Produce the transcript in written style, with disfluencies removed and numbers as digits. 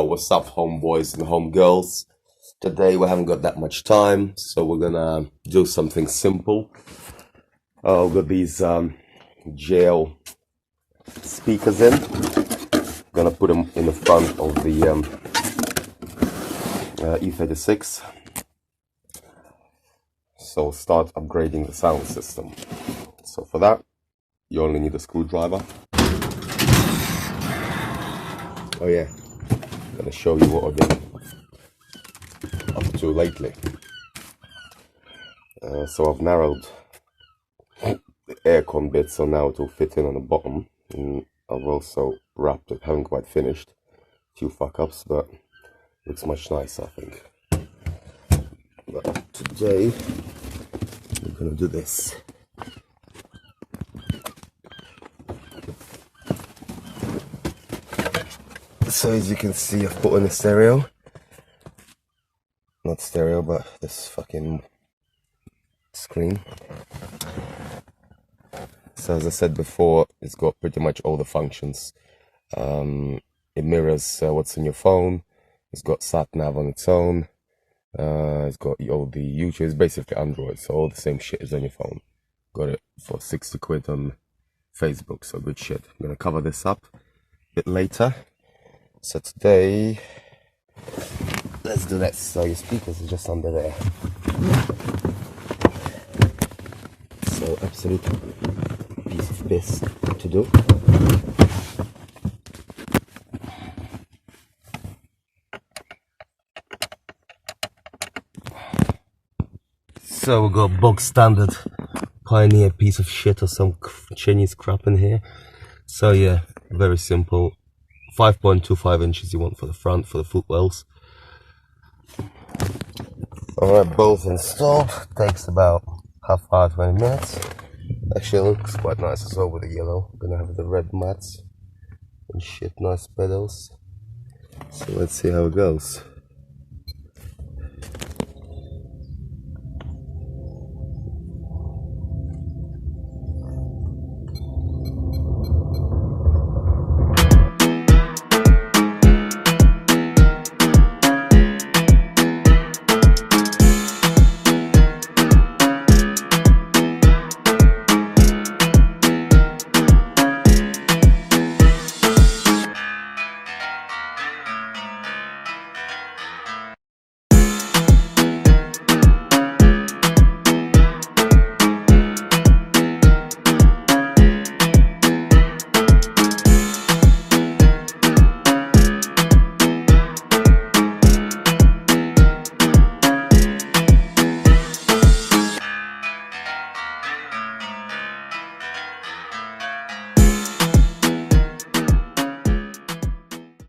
what's up, homeboys and homegirls? Today we haven't got that much time, so we're gonna do something simple. I've got these JL speakers in. Gonna put them in the front of the E36. So start upgrading the sound system. So for that, you only need a screwdriver. Oh yeah, I'm gonna show you what I've been up to lately. So I've narrowed the aircon bit so now it will fit in on the bottom, and I've also wrapped it. Haven't quite finished, a few fuck ups, but looks much nicer, I think. But today we're gonna do this. So as you can see, I've put in a stereo. Not stereo, but this fucking screen. So as I said before, it's got pretty much all the functions. It mirrors what's in your phone. It's got sat nav on its own. It's got all the YouTube. It's basically Android, so all the same shit is on your phone. Got it for 60 quid on Facebook, so good shit. I'm gonna cover this up a bit later. So today, let's do that. So your speakers are just under there. So absolute piece of piss to do. So we got box standard Pioneer piece of shit or some Chinese crap in here. So yeah, very simple. 5.25 inches you want for the front, for the footwells. Alright, both installed. Takes about half hour, 20 minutes. Actually looks quite nice as well with the yellow. I'm gonna have the red mats and shit, nice pedals. So let's see how it goes.